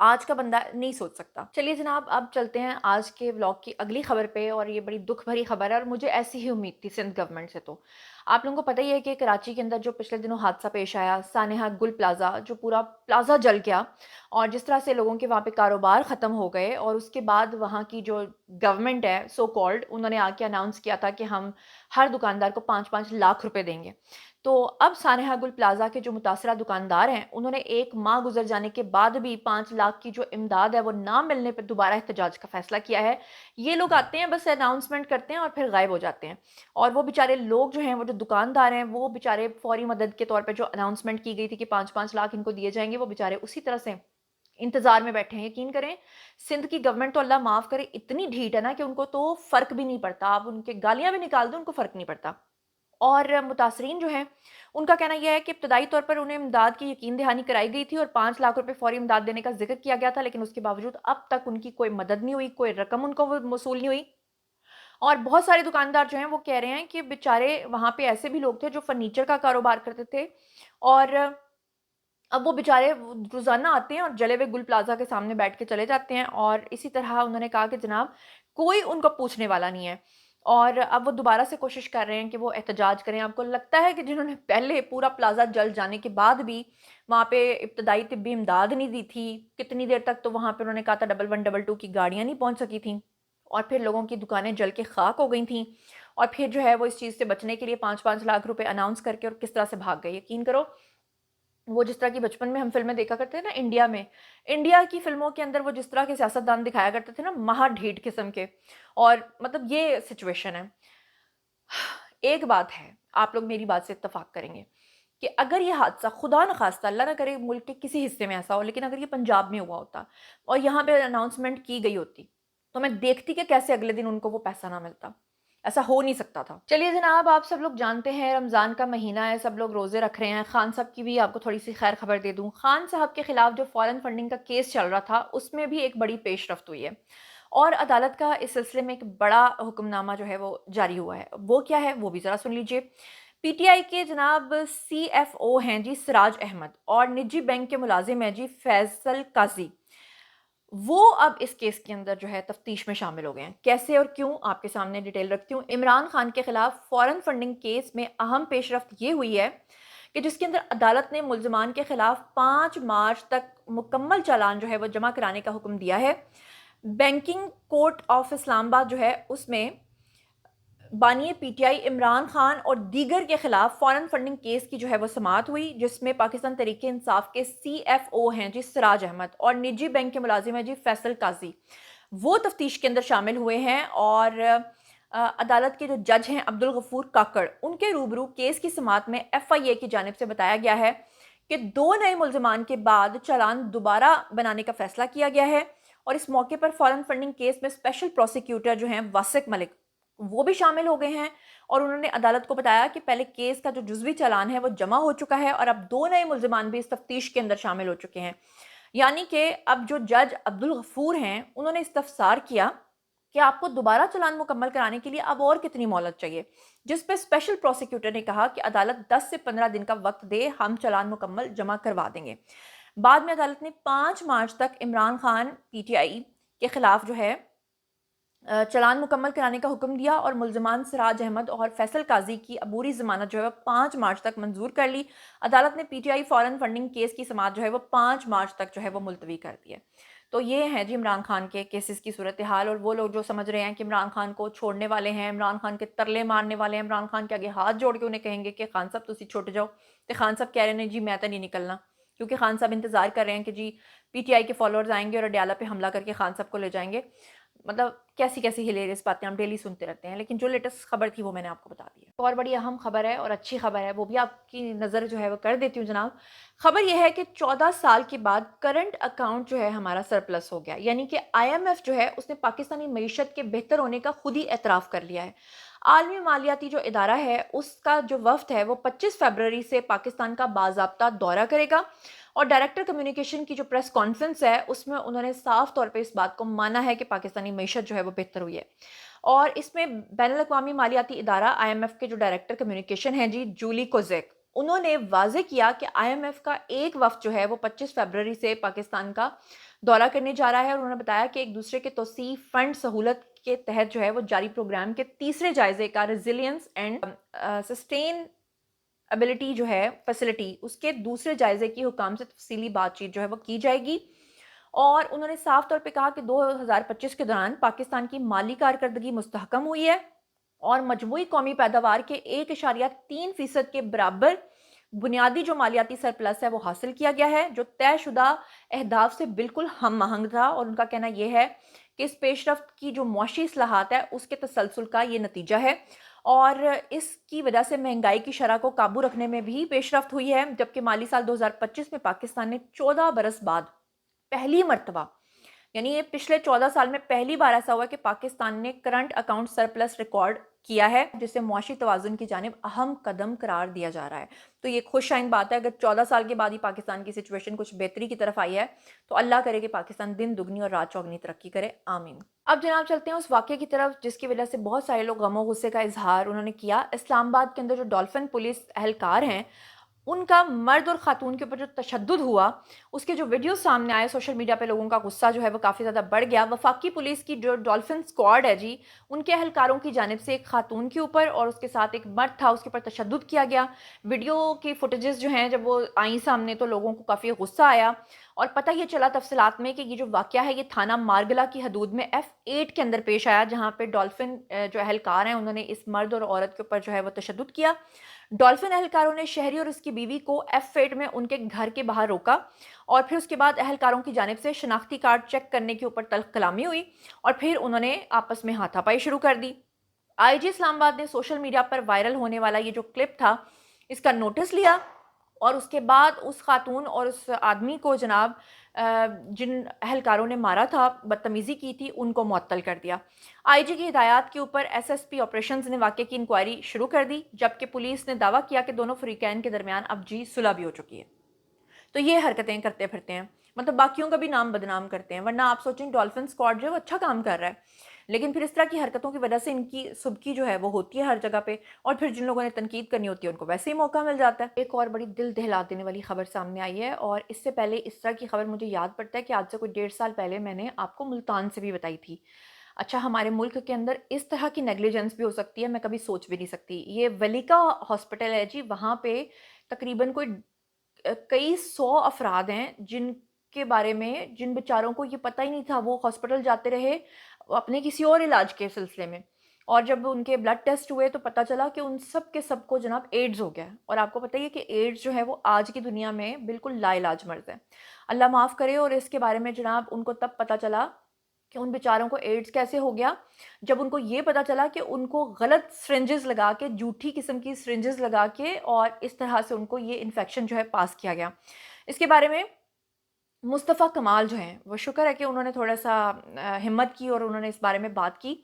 آج کا بندہ نہیں سوچ سکتا۔ چلیے جناب اب چلتے ہیں آج کے ولاگ کی اگلی خبر پہ، اور یہ بڑی دکھ بھری خبر ہے اور مجھے ایسی ہی امید تھی سندھ گورنمنٹ سے۔ تو آپ لوگوں کو پتہ ہی ہے کہ کراچی کے اندر جو پچھلے دنوں حادثہ پیش آیا، سانحہ گل پلازا، جو پورا پلازا جل گیا، اور جس طرح سے لوگوں کے وہاں پہ کاروبار ختم ہو گئے، اور اس کے بعد وہاں کی جو گورنمنٹ ہے سو کالڈ، انہوں نے آ کے اناؤنس کیا تھا کہ ہم ہر دکاندار کو 5-5 لاکھ روپے دیں گے۔ تو اب سانحہ گل پلازا کے جو متاثرہ دکاندار ہیں، انہوں نے 1 ماہ گزر جانے کے بعد بھی 5 لاکھ کی جو امداد ہے وہ نہ ملنے پر دوبارہ احتجاج کا فیصلہ کیا ہے۔ یہ لوگ آتے ہیں، بس اناؤنسمنٹ کرتے ہیں اور پھر غائب ہو جاتے ہیں، اور وہ بیچارے لوگ جو ہیں، وہ جو دکاندار ہیں، وہ بیچارے فوری مدد کے طور پہ جو اناؤنسمنٹ کی گئی تھی کہ 5-5 لاکھ ان کو دیے جائیں گے، وہ بیچارے اسی طرح سے انتظار میں بیٹھے ہیں۔ یقین کریں سندھ کی گورنمنٹ تو اللہ معاف کرے اتنی ڈھیٹ ہے نا کہ ان کو تو فرق بھی نہیں پڑتا، آپ ان کے گالیاں بھی نکال دو ان کو فرق نہیں پڑتا۔ اور متاثرین جو ہیں ان کا کہنا یہ ہے کہ ابتدائی طور پر انہیں امداد کی یقین دہانی کرائی گئی تھی اور 5 لاکھ روپے فوری امداد دینے کا ذکر کیا گیا تھا، لیکن اس کے باوجود اب تک ان کی کوئی مدد نہیں ہوئی، کوئی رقم ان کو موصول نہیں ہوئی۔ اور بہت سارے دکاندار جو ہیں وہ کہہ رہے ہیں کہ بیچارے وہاں پہ ایسے بھی لوگ تھے جو فرنیچر کا کاروبار کرتے تھے، اور اب وہ بیچارے روزانہ آتے ہیں اور جلے ہوئے گل پلازا کے سامنے بیٹھ کے چلے جاتے ہیں، اور اسی طرح انہوں نے کہا کہ جناب کوئی ان کو پوچھنے والا نہیں ہے، اور اب وہ دوبارہ سے کوشش کر رہے ہیں کہ وہ احتجاج کریں۔ آپ کو لگتا ہے کہ جنہوں نے پہلے پورا پلازا جل جانے کے بعد بھی وہاں پہ ابتدائی طبی امداد نہیں دی تھی، کتنی دیر تک تو وہاں پہ انہوں نے کہا تھا 1122 کی گاڑیاں نہیں پہنچ سکی تھیں، اور پھر لوگوں کی دکانیں جل کے خاک ہو گئی تھیں، اور پھر جو ہے وہ اس چیز سے بچنے کے لیے 5-5 لاکھ روپے اناؤنس کر کے اور کس طرح سے بھاگ گئے۔ یقین کرو وہ جس طرح کی بچپن میں ہم فلمیں دیکھا کرتے ہیں نا انڈیا کی فلموں کے اندر وہ جس طرح کے سیاستدان دکھایا کرتے تھے نا، مہا ڈھیٹ قسم کے، اور مطلب یہ سچویشن ہے۔ ایک بات ہے، آپ لوگ میری بات سے اتفاق کریں گے کہ اگر یہ حادثہ خدا نخواستہ اللہ نہ کرے ملک کے کسی حصے میں ایسا ہو، لیکن اگر یہ پنجاب میں ہوا ہوتا اور یہاں پہ اناؤنسمنٹ کی گئی ہوتی، تو میں دیکھتی کہ کیسے اگلے دن ان کو وہ پیسہ نہ ملتا۔ ایسا ہو نہیں سکتا تھا۔ چلیے جناب آپ سب لوگ جانتے ہیں رمضان کا مہینہ ہے، سب لوگ روزے رکھ رہے ہیں۔ خان صاحب کی بھی آپ کو تھوڑی سی خیر خبر دے دوں، خان صاحب کے خلاف جو فارن فنڈنگ کا کیس چل رہا تھا اس میں بھی ایک بڑی پیش رفت ہوئی ہے، اور عدالت کا اس سلسلے میں ایک بڑا حکم نامہ جو ہے وہ جاری ہوا ہے۔ وہ کیا ہے وہ بھی ذرا سن لیجئے۔ پی ٹی آئی کے جناب سی ایف او ہیں جی سراج احمد، اور نجی بینک کے ملازم ہیں جی فیصل قاضی، وہ اب اس کیس کے اندر جو ہے تفتیش میں شامل ہو گئے ہیں۔ کیسے اور کیوں آپ کے سامنے ڈیٹیل رکھتی ہوں۔ عمران خان کے خلاف فارن فنڈنگ کیس میں اہم پیش رفت یہ ہوئی ہے کہ جس کے اندر عدالت نے ملزمان کے خلاف 5 مارچ تک مکمل چالان جو ہے وہ جمع کرانے کا حکم دیا ہے۔ بینکنگ کورٹ آف اسلام آباد جو ہے اس میں بانی P T I Imran Khan اور دیگر کے خلاف فارن فنڈنگ کیس کی جو ہے وہ سماعت ہوئی، جس میں پاکستان تحریک انصاف کے سی ایف او ہیں جی سراج احمد اور نجی بینک کے ملازم ہیں جی فیصل قاضی، وہ تفتیش کے اندر شامل ہوئے ہیں، اور عدالت کے جو جج ہیں عبدالغفور کاکڑ، ان کے روبرو کیس کی سماعت میں ایف آئی اے کی جانب سے بتایا گیا ہے کہ 2 نئے ملزمان کے بعد چالان دوبارہ بنانے کا فیصلہ کیا گیا ہے، اور اس موقع پر فارن فنڈنگ کیس میں اسپیشل پروسیکیوٹر جو ہیں واسق ملک وہ بھی شامل ہو گئے ہیں، اور انہوں نے عدالت کو بتایا کہ پہلے کیس کا جو جزوی چالان ہے وہ جمع ہو چکا ہے، اور اب 2 نئے ملزمان بھی اس تفتیش کے اندر شامل ہو چکے ہیں۔ یعنی کہ اب جو جج عبدالغفور ہیں انہوں نے استفسار کیا کہ آپ کو دوبارہ چالان مکمل کرانے کے لیے اب اور کتنی مہلت چاہیے، جس پہ اسپیشل پروسیکیوٹر نے کہا کہ عدالت 10 سے 15 دن کا وقت دے، ہم چالان مکمل جمع کروا دیں گے۔ بعد میں عدالت نے 5 مارچ تک Imran Khan P T I کے خلاف جو ہے چالان مکمل کرانے کا حکم دیا، اور ملزمان سراج احمد اور فیصل قاضی کی عبوری ضمانت جو ہے 5 مارچ تک منظور کر لی۔ عدالت نے P T I foreign funding case کی سماعت جو ہے وہ 5 مارچ تک جو ہے وہ ملتوی کر دی ہے۔ تو یہ ہیں جی عمران خان کے کیسز کی صورتحال، اور وہ لوگ جو سمجھ رہے ہیں کہ عمران خان کو چھوڑنے والے ہیں، عمران خان کے ترلے مارنے والے ہیں، عمران خان کے آگے ہاتھ جوڑ کے انہیں کہیں گے کہ خان صاحب تسی چھوٹ جاؤ، تو خان صاحب کہہ رہے ہیں جی میں تو نہیں نکلنا، کیونکہ خان صاحب انتظار کر رہے ہیں کہ جی پی ٹی آئی کے فالوورز آئیں گے اور اڈیالہ پہ حملہ کر کے خان صاحب کو لے جائیں گے۔ مطلب کیسی کیسی ہلیریس باتیں ہم ڈیلی سنتے رہتے ہیں، لیکن جو لیٹسٹ خبر تھی وہ میں نے آپ کو بتا دی ہے۔ اور بڑی اہم خبر ہے اور اچھی خبر ہے، وہ بھی آپ کی نظر جو ہے وہ کر دیتی ہوں جناب۔ خبر یہ ہے کہ 14 سال کے بعد کرنٹ اکاؤنٹ جو ہے ہمارا سرپلس ہو گیا، یعنی کہ آئی ایم ایف جو ہے اس نے پاکستانی معیشت کے بہتر ہونے کا خود ہی اعتراف کر لیا ہے۔ عالمی مالیاتی جو ادارہ ہے اس کا جو وفد ہے وہ 25 فروری سے پاکستان کا باضابطہ دورہ کرے گا، اور ڈائریکٹر کمیونیکیشن کی جو پریس کانفرنس ہے اس میں انہوں نے صاف طور پہ اس بات کو مانا ہے کہ پاکستانی معیشت جو ہے وہ بہتر ہوئی ہے، اور اس میں بین الاقوامی مالیاتی ادارہ آئی ایم ایف کے جو ڈائریکٹر کمیونیکیشن ہیں جی جولی کوزیک، انہوں نے واضح کیا کہ آئی ایم ایف کا ایک وفد جو ہے وہ 25 فروری سے پاکستان کا دورہ کرنے جا رہا ہے، اور انہوں نے بتایا کہ ایک دوسرے کے توسیع فنڈ سہولت کے تحت جو ہے وہ جاری پروگرام کے تیسرے جائزے کا ریزیلینس اینڈ سسٹین ابیلٹی جو ہے فیسلٹی، اس کے دوسرے جائزے کی حکام سے تفصیلی بات چیت جو ہے وہ کی جائے گی. اور انہوں نے صاف طور پہ کہا کہ 2025 کے دوران پاکستان کی مالی کارکردگی مستحکم ہوئی ہے اور مجموعی قومی پیداوار کے 1.3% کے برابر بنیادی جو مالیاتی سرپلس ہے وہ حاصل کیا گیا ہے، جو طے شدہ اہداف سے بالکل ہم آہنگ تھا. اور ان کا کہنا یہ ہے کہ اس پیش رفت کی جو معاشی اصلاحات ہے اس کے تسلسل کا یہ نتیجہ ہے، اور اس کی وجہ سے مہنگائی کی شرح کو قابو رکھنے میں بھی پیش رفت ہوئی ہے. جبکہ مالی سال 2025 میں پاکستان نے 14 برس بعد پہلی مرتبہ، یعنی یہ پچھلے 14 سال میں پہلی بار ایسا ہوا کہ پاکستان نے کرنٹ اکاؤنٹ سرپلس ریکارڈ کیا ہے، جسے معاشی توازن کی جانب اہم قدم قرار دیا جا رہا ہے. تو یہ خوش آئند بات ہے. اگر 14 سال کے بعد ہی پاکستان کی سچویشن کچھ بہتری کی طرف آئی ہے تو اللہ کرے کہ پاکستان دن دگنی اور رات چوگنی ترقی کرے، آمین. اب جناب چلتے ہیں اس واقعے کی طرف جس کی وجہ سے بہت سارے لوگ غم و غصے کا اظہار انہوں نے کیا. اسلام آباد کے اندر جو ڈولفن پولیس اہلکار ہیں ان کا مرد اور خاتون کے اوپر جو تشدد ہوا، اس کے جو ویڈیو سامنے آئے سوشل میڈیا پہ، لوگوں کا غصہ جو ہے وہ کافی زیادہ بڑھ گیا. وفاقی پولیس کی جو ڈولفن سکواڈ ہے جی، ان کے اہلکاروں کی جانب سے ایک خاتون کے اوپر اور اس کے ساتھ ایک مرد تھا اس کے اوپر تشدد کیا گیا. ویڈیو کی فوٹیجز جو ہیں جب وہ آئیں سامنے تو لوگوں کو کافی غصہ آیا، اور پتہ یہ چلا تفصیلات میں کہ یہ جو واقعہ ہے یہ تھانہ مارگلہ کی حدود میں F8 کے اندر پیش آیا، جہاں پہ ڈولفن جو اہلکار ہیں انہوں نے اس مرد اور عورت کے اوپر جو ہے وہ تشدد کیا. ڈولفن اہلکاروں نے شہری اور اس کی بیوی کو F8 میں ان کے گھر کے باہر روکا، اور پھر اس کے بعد اہلکاروں کی جانب سے شناختی کارڈ چیک کرنے کے اوپر تلخ کلامی ہوئی، اور پھر انہوں نے آپس میں ہاتھا پائی شروع کر دی. آئی جی اسلام آباد نے سوشل میڈیا پر وائرل ہونے والا یہ جو کلپ تھا اس کا نوٹس لیا، اور اس کے بعد اس خاتون اور اس آدمی کو جناب جن اہلکاروں نے مارا تھا، بدتمیزی کی تھی، ان کو معطل کر دیا. آئی جی کی ہدایات کے اوپر SSP آپریشنز نے واقعے کی انکوائری شروع کر دی، جبکہ پولیس نے دعویٰ کیا کہ دونوں فریقین کے درمیان اب جی صلح بھی ہو چکی ہے. تو یہ حرکتیں کرتے پھرتے ہیں، مطلب باقیوں کا بھی نام بدنام کرتے ہیں. ورنہ آپ سوچیں ڈولفن اسکواڈ جو ہے وہ اچھا کام کر رہا ہے، لیکن پھر اس طرح کی حرکتوں کی وجہ سے ان کی سبکی جو ہے وہ ہوتی ہے ہر جگہ پہ، اور پھر جن لوگوں نے تنقید کرنی ہوتی ہے ان کو ویسے ہی موقع مل جاتا ہے. ایک اور بڑی دل دہلا دینے والی خبر سامنے آئی ہے، اور اس سے پہلے اس طرح کی خبر مجھے یاد پڑتا ہے کہ آج سے کوئی 1.5 سال پہلے میں نے آپ کو ملتان سے بھی بتائی تھی. اچھا، ہمارے ملک کے اندر اس طرح کی نیگلیجنس بھی ہو سکتی ہے، میں کبھی سوچ بھی نہیں سکتی. یہ ولیکا ہاسپٹل ہے جی، وہاں پہ تقریباً کوئی کئی 100 افراد ہیں جن کے بارے میں جن بیچاروں کو یہ پتہ ہی نہیں تھا، وہ ہاسپٹل جاتے رہے اپنے کسی اور علاج کے سلسلے میں، اور جب ان کے بلڈ ٹیسٹ ہوئے تو پتہ چلا کہ ان سب کے سب کو جناب ایڈز ہو گیا. اور آپ کو پتہ ہی ہے کہ ایڈز جو ہے وہ آج کی دنیا میں بالکل لا علاج مرض ہے، اللہ معاف کرے. اور اس کے بارے میں جناب ان کو تب پتہ چلا کہ ان بیچاروں کو ایڈز کیسے ہو گیا، جب ان کو یہ پتہ چلا کہ ان کو غلط سرنجز لگا کے، جھوٹی قسم کی سرنجز لگا کے، اور اس طرح سے ان کو یہ انفیکشن جو ہے پاس کیا گیا. اس کے بارے میں مصطفیٰ کمال جو ہیں وہ شکر ہے کہ انہوں نے تھوڑا سا ہمت کی اور انہوں نے اس بارے میں بات کی،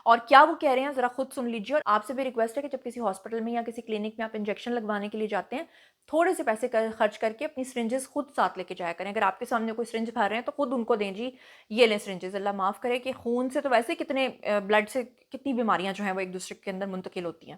اور کیا وہ کہہ رہے ہیں ذرا خود سن لیجیے. اور آپ سے بھی ریکویسٹ ہے کہ جب کسی ہاسپٹل میں یا کسی کلینک میں آپ انجیکشن لگوانے کے لیے جاتے ہیں، تھوڑے سے پیسے خرچ کر کے اپنی سرنجز خود ساتھ لے کے جایا کریں. اگر آپ کے سامنے کوئی سرنج بھر رہے ہیں تو خود ان کو دیں جی، یہ لیں سرنجز. اللہ معاف کرے کہ خون سے تو ویسے کتنے بلڈ سے کتنی بیماریاں جو ہیں وہ ایک دوسرے کے اندر منتقل ہوتی ہیں.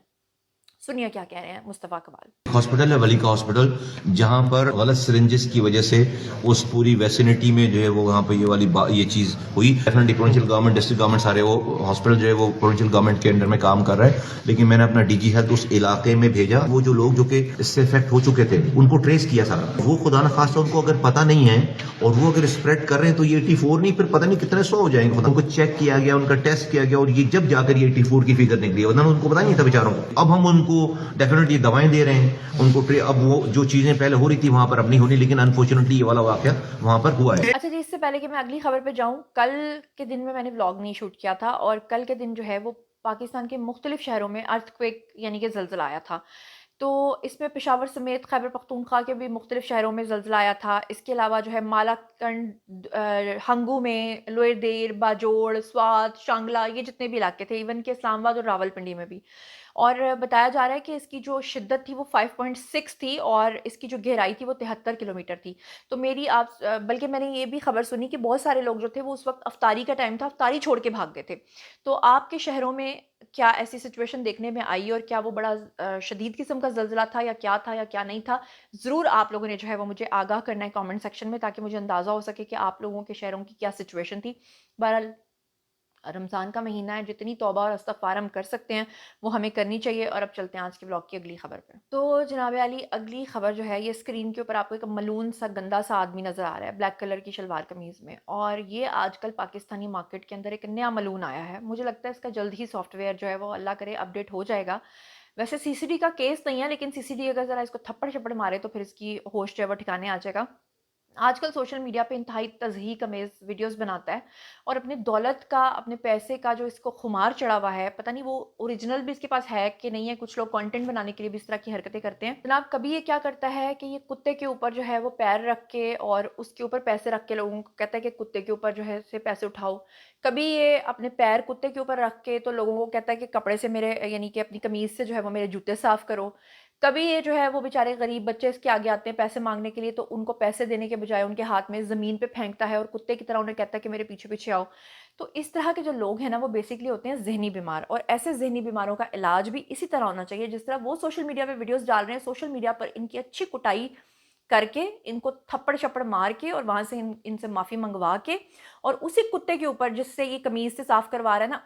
سنیے کیا کہہ رہے ہیں مصطفیٰ کمال. ہاسپٹل ہے ولیکا ہاسپٹل، جہاں پر غلط سرنجز کی وجہ سے اس پوری ویسینٹی میں جو ہے وہ وہاں پہ یہ چیز ہوئی. Definitely provincial government, district government, سارے وہ ہاسپٹل جو ہے وہ پروونشل گورنمنٹ کے انڈر میں کام کر رہا ہے. لیکن میں نے اپنا ڈی جی ہیلتھ اس علاقے میں بھیجا. وہ جو لوگ جو کہ اس سے افیکٹ ہو چکے تھے ان کو ٹریس کیا سارا. وہ خدا نخواستہ ان کو اگر پتہ نہیں ہے اور وہ اگر اسپریڈ کر رہے ہیں تو یہ 84 نہیں، پھر پتہ نہیں کتنے 100 ہو جائیں گے. ان کو چیک کیا گیا، ان کا ٹیسٹ کیا گیا، اور یہ جب جا کر یہ 84 کی فگر نکلی، ورنہ ان کو پتہ نہیں تھا بیچاروں کو. اب ہم ان کو ڈیفینیٹلی دوائیں دے رہے ہیں ان کو. اب وہ جو چیزیں پہلے ہو رہی تھی وہاں پر اب نہیں ہونی، لیکن انفارچونیٹلی یہ والا واقعہ وہاں پر ہوا ہے. اچھا جی، اس سے پہلے کہ میں اگلی خبر پہ جاؤں، کل کے دن میں نے ولاگ نہیں شوٹ کیا تھا، اور کل کے دن جو ہے وہ پاکستان کے مختلف شہروں میں ارتھ کویک یعنی کہ زلزلہ آیا تھا. تو اس میں پشاور سمیت خیبر پختونخوا کے بھی مختلف شہروں میں زلزلہ آیا تھا. اس کے علاوہ جو ہے مالا کنڈ، ہنگو میں، لوئر دیر، باجوڑ، سوات، شانگلہ، یہ جتنے بھی علاقے تھے، ایون کہ اسلام آباد اور راول پنڈی میں بھی. اور بتایا جا رہا ہے کہ اس کی جو شدت تھی وہ 5.6 تھی اور اس کی جو گہرائی تھی وہ 73 کلومیٹر تھی. تو میری آپ بلکہ میں نے یہ بھی خبر سنی کہ بہت سارے لوگ جو تھے وہ اس وقت افطاری کا ٹائم تھا، افطاری چھوڑ کے بھاگ گئے تھے. تو آپ کے شہروں میں کیا ایسی سچویشن دیکھنے میں آئی اور کیا وہ بڑا شدید قسم کا زلزلہ تھا یا کیا نہیں تھا؟ ضرور آپ لوگوں نے جو ہے وہ مجھے آگاہ کرنا ہے کامنٹ سیکشن میں، تاکہ مجھے اندازہ ہو سکے کہ آپ لوگوں کے شہروں کی کیا سچویشن تھی. بہرحال رمضان کا مہینہ ہے، جتنی توبہ اور استغفار ہم کر سکتے ہیں وہ ہمیں کرنی چاہیے. اور اب چلتے ہیں آج کے بلاگ کی اگلی خبر پہ. تو جناب عالی اگلی خبر جو ہے یہ اسکرین کے اوپر آپ کو ایک ملون سا گندا سا آدمی نظر آ رہا ہے بلیک کلر کی شلوار قمیض میں، اور یہ آج کل پاکستانی مارکیٹ کے اندر ایک نیا ملون آیا ہے. مجھے لگتا ہے اس کا جلد ہی سافٹ ویئر جو ہے وہ اللہ کرے اپڈیٹ ہو جائے گا. ویسے سی سی ڈی کا کیس نہیں ہے، لیکن سی سی ڈی اگر ذرا اس کو تھپڑ شپڑ مارے تو پھر اس کی ہوش جو ہے وہ ٹھکانے آ جائے گا. آج کل سوشل میڈیا پہ انتہائی تضحیک امیز ویڈیوز بناتا ہے اور اپنے دولت کا، اپنے پیسے کا جو اس کو خمار چڑھا ہوا ہے، پتہ نہیں وہ اوریجنل بھی اس کے پاس ہے کہ نہیں ہے. کچھ لوگ کنٹینٹ بنانے کے لیے بھی اس طرح کی حرکتیں کرتے ہیں. جناب کبھی یہ کیا کرتا ہے کہ یہ کتے کے اوپر جو ہے وہ پیر رکھ کے اور اس کے اوپر پیسے رکھ کے لوگوں کو کہتا ہے کہ کتے کے اوپر جو ہے سے پیسے اٹھاؤ. کبھی یہ اپنے پیر کتے کے اوپر رکھ کے تو لوگوں کو کہتا ہے کہ کپڑے سے میرے، یعنی کہ اپنی قمیض سے جو ہے وہ میرے جوتے صاف کرو. کبھی یہ جو ہے وہ بیچارے غریب بچے اس کے آگے آتے ہیں پیسے مانگنے کے لیے، تو ان کو پیسے دینے کے بجائے ان کے ہاتھ میں زمین پہ پھینکتا ہے اور کتے کی طرح انہیں کہتا ہے کہ میرے پیچھے پیچھے آؤ. تو اس طرح کے جو لوگ ہیں نا وہ بیسکلی ہوتے ہیں ذہنی بیمار، اور ایسے ذہنی بیماروں کا علاج بھی اسی طرح ہونا چاہیے جس طرح وہ سوشل میڈیا پہ ویڈیوز ڈال رہے ہیں. سوشل میڈیا پر ان کی اچھی کٹائی کر کے، ان کو تھپڑ شپڑ مار کے اور وہاں سے ان سے معافی منگوا کے، اور اسی کتے کے اوپر جس سے یہ قمیض سے صاف کروا رہا ہے نا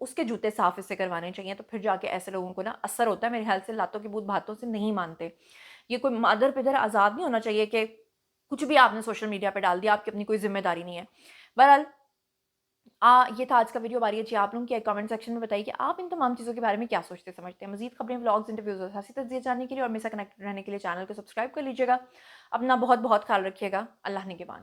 اس کے جوتے صاف اس سے کروانے چاہیے. تو پھر جا کے ایسے لوگوں کو نا اثر ہوتا ہے. میرے خیال سے لاتوں کے بھوت بھاتوں سے نہیں مانتے. یہ کوئی مادر پدر آزاد نہیں ہونا چاہیے کہ کچھ بھی آپ نے سوشل میڈیا پہ ڈال دیا، آپ کی اپنی کوئی ذمہ داری نہیں ہے. بہرحال یہ تھا آج کا ویڈیو. باری اچھی آپ لوگوں کی کامنٹ سیکشن میں بتائیے کہ آپ ان تمام چیزوں کے بارے میں کیا سوچتے سمجھتے ہیں. مزید خبریں، ولاگز، انٹرویوز اور سیاسی تجزیے جاننے کے لیے اور میرے ساتھ کنیکٹ رہنے کے لیے چینل کو سبسکرائب کر لیجیے گا. اپنا بہت بہت خیال رکھیے گا. اللہ نگہبان.